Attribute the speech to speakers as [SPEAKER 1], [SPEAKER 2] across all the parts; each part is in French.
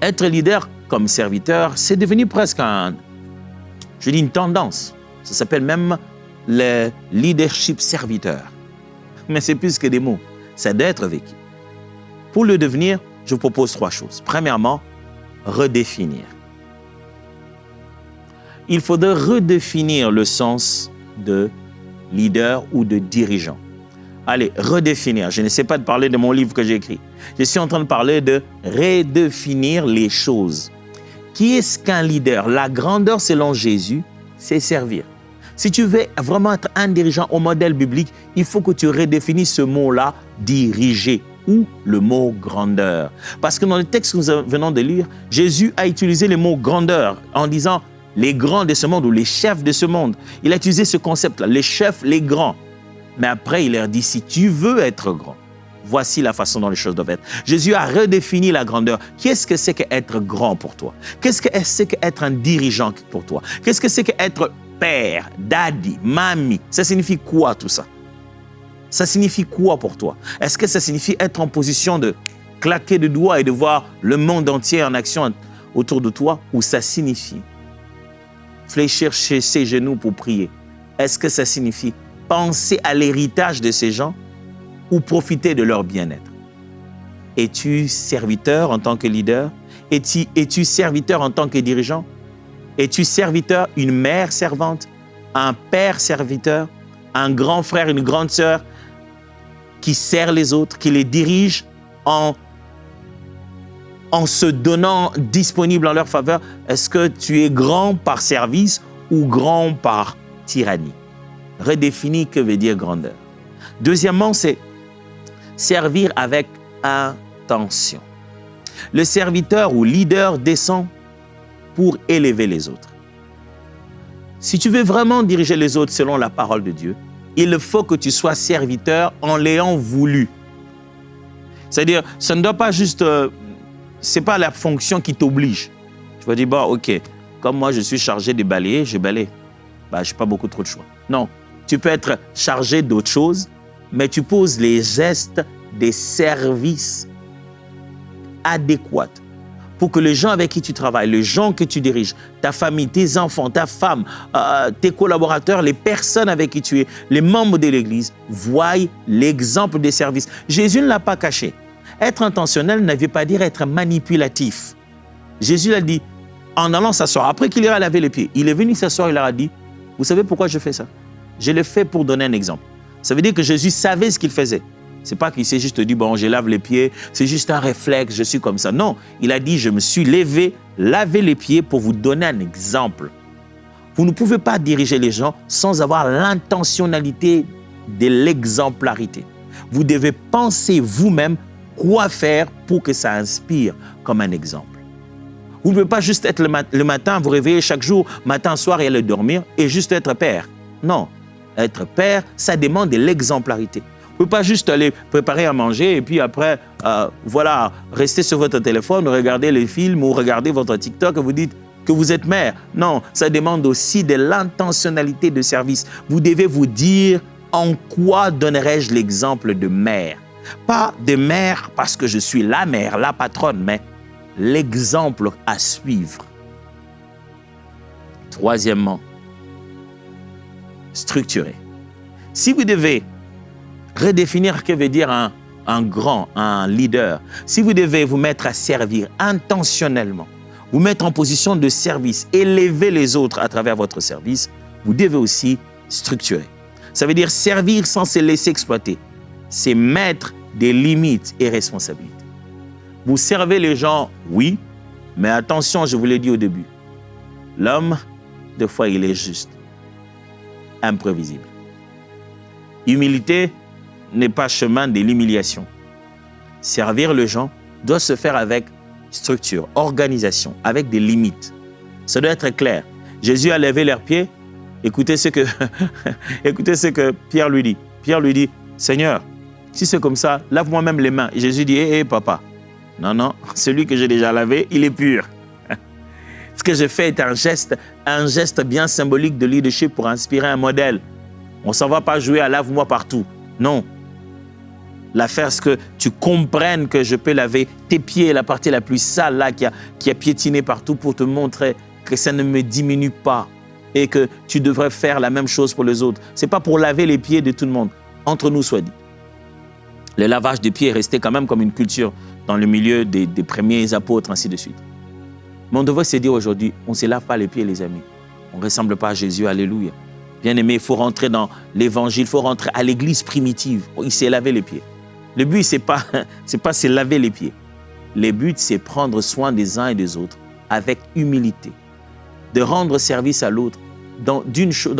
[SPEAKER 1] Être leader comme serviteur, c'est devenu presque une tendance. Ça s'appelle même le leadership serviteur. Mais c'est plus que des mots, c'est d'être vécu. Pour le devenir, je vous propose 3 choses. Premièrement, redéfinir. Il faudrait redéfinir le sens de leader ou de dirigeant. Allez, redéfinir. Je ne sais pas de parler de mon livre que j'ai écrit. Je suis en train de parler de redéfinir les choses. Qui est-ce qu'un leader? La grandeur selon Jésus, c'est servir. Si tu veux vraiment être un dirigeant au modèle biblique, il faut que tu redéfinisses ce mot-là, diriger, ou le mot grandeur. Parce que dans le texte que nous venons de lire, Jésus a utilisé le mot grandeur en disant les grands de ce monde ou les chefs de ce monde. Il a utilisé ce concept-là, les chefs, les grands. Mais après, il leur dit, si tu veux être grand, voici la façon dont les choses doivent être. Jésus a redéfini la grandeur. Qu'est-ce que c'est qu'être grand pour toi? Qu'est-ce que c'est qu'être un dirigeant pour toi? Qu'est-ce que c'est qu'être père, daddy, mamie? Ça signifie quoi tout ça? Ça signifie quoi pour toi? Est-ce que ça signifie être en position de claquer de doigts et de voir le monde entier en action autour de toi? Ou ça signifie fléchir chez ses genoux pour prier? Est-ce que ça signifie penser à l'héritage de ces gens ou profiter de leur bien-être? Es-tu serviteur en tant que leader? Es-tu serviteur en tant que dirigeant? Es-tu serviteur, une mère servante, un père serviteur, un grand frère, une grande sœur qui sert les autres, qui les dirige en se donnant disponible en leur faveur? Est-ce que tu es grand par service ou grand par tyrannie? Redéfinis que veut dire grandeur. Deuxièmement, c'est servir avec intention. Le serviteur ou leader descend pour élever les autres. Si tu veux vraiment diriger les autres selon la parole de Dieu, il faut que tu sois serviteur en l'ayant voulu. C'est-à-dire, ça ne doit pas juste... ce n'est pas la fonction qui t'oblige. Tu vas dire, bon, ok, comme moi je suis chargé de balayer, je balaye. Je n'ai pas beaucoup trop de choix. Non, tu peux être chargé d'autres choses, mais tu poses les gestes des services adéquats pour que les gens avec qui tu travailles, les gens que tu diriges, ta famille, tes enfants, ta femme, tes collaborateurs, les personnes avec qui tu es, les membres de l'Église, voient l'exemple des services. Jésus ne l'a pas caché. Être intentionnel ne veut pas dire être manipulatif. Jésus l'a dit en allant s'asseoir. Après qu'il ira laver les pieds, il est venu s'asseoir, il leur a dit, vous savez pourquoi je fais ça? Je le fais pour donner un exemple. Ça veut dire que Jésus savait ce qu'il faisait. Ce n'est pas qu'il s'est juste dit, bon, je lave les pieds, c'est juste un réflexe, je suis comme ça. Non, il a dit, je me suis levé, lavé les pieds pour vous donner un exemple. Vous ne pouvez pas diriger les gens sans avoir l'intentionnalité de l'exemplarité. Vous devez penser vous-même quoi faire pour que ça inspire comme un exemple. Vous ne pouvez pas juste être le matin, vous réveiller chaque jour, matin, soir et aller dormir et juste être père. Non, être père, ça demande de l'exemplarité. Vous ne pouvez pas juste aller préparer à manger et puis après, voilà, rester sur votre téléphone, regarder les films ou regarder votre TikTok et vous dites que vous êtes mère. Non, ça demande aussi de l'intentionnalité de service. Vous devez vous dire en quoi donnerais-je l'exemple de mère. Pas de mère parce que je suis la mère, la patronne, mais l'exemple à suivre. Troisièmement, structurer. Si vous devez redéfinir ce que veut dire un grand, un leader, si vous devez vous mettre à servir intentionnellement, vous mettre en position de service, élever les autres à travers votre service, vous devez aussi structurer. Ça veut dire servir sans se laisser exploiter. C'est mettre des limites et responsabilités. Vous servez les gens, oui, mais attention, je vous l'ai dit au début, l'homme, des fois, il est juste, imprévisible. Humilité n'est pas chemin de l'humiliation. Servir les gens doit se faire avec structure, organisation, avec des limites. Ça doit être clair. Jésus a levé leurs pieds. Écoutez ce que Pierre lui dit. Pierre lui dit, Seigneur, si c'est comme ça, lave-moi même les mains. Et Jésus dit, hé, papa, non, celui que j'ai déjà lavé, il est pur. Ce que je fais est un geste bien symbolique de leadership pour inspirer un modèle. On ne s'en va pas jouer à lave-moi partout. Non. L'affaire, c'est que tu comprennes que je peux laver tes pieds, la partie la plus sale là, qui a piétiné partout pour te montrer que ça ne me diminue pas et que tu devrais faire la même chose pour les autres. Ce n'est pas pour laver les pieds de tout le monde. Entre nous soit dit. Le lavage des pieds est resté quand même comme une culture dans le milieu des premiers apôtres, ainsi de suite. Mais on devrait se dire aujourd'hui, on ne se lave pas les pieds, les amis. On ne ressemble pas à Jésus, alléluia. Bien-aimé, il faut rentrer dans l'évangile, il faut rentrer à l'église primitive. Il s'est lavé les pieds. Le but, ce n'est pas se laver les pieds. Le but, c'est prendre soin des uns et des autres avec humilité. De rendre service à l'autre dans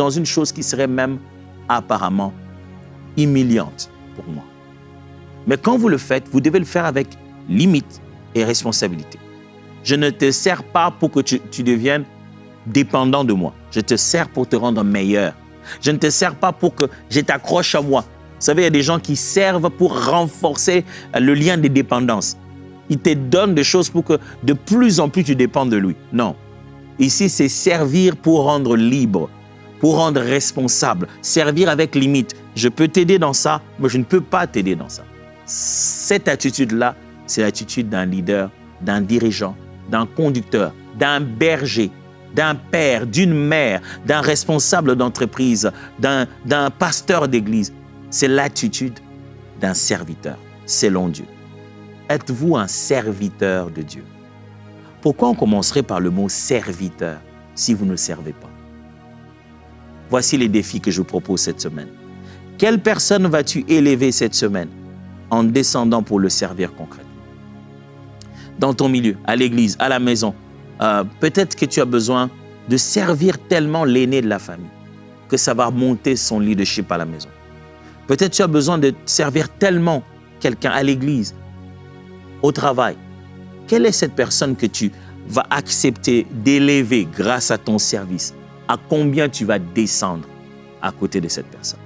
[SPEAKER 1] une chose qui serait même apparemment humiliante pour moi. Mais quand vous le faites, vous devez le faire avec limite et responsabilité. Je ne te sers pas pour que tu deviennes dépendant de moi. Je te sers pour te rendre meilleur. Je ne te sers pas pour que je t'accroche à moi. Vous savez, il y a des gens qui servent pour renforcer le lien de dépendance. Ils te donnent des choses pour que de plus en plus tu dépendes de lui. Non. Ici, c'est servir pour rendre libre, pour rendre responsable, servir avec limite. Je peux t'aider dans ça, mais je ne peux pas t'aider dans ça. Cette attitude-là, c'est l'attitude d'un leader, d'un dirigeant, d'un conducteur, d'un berger, d'un père, d'une mère, d'un responsable d'entreprise, d'un pasteur d'église. C'est l'attitude d'un serviteur, selon Dieu. Êtes-vous un serviteur de Dieu? Pourquoi on commencerait par le mot serviteur si vous ne servez pas? Voici les défis que je vous propose cette semaine. Quelle personne vas-tu élever cette semaine en descendant pour le servir concrètement? Dans ton milieu, à l'église, à la maison, peut-être que tu as besoin de servir tellement l'aîné de la famille que ça va monter son leadership à la maison. Peut-être que tu as besoin de servir tellement quelqu'un à l'église, au travail. Quelle est cette personne que tu vas accepter d'élever grâce à ton service? À combien tu vas descendre à côté de cette personne?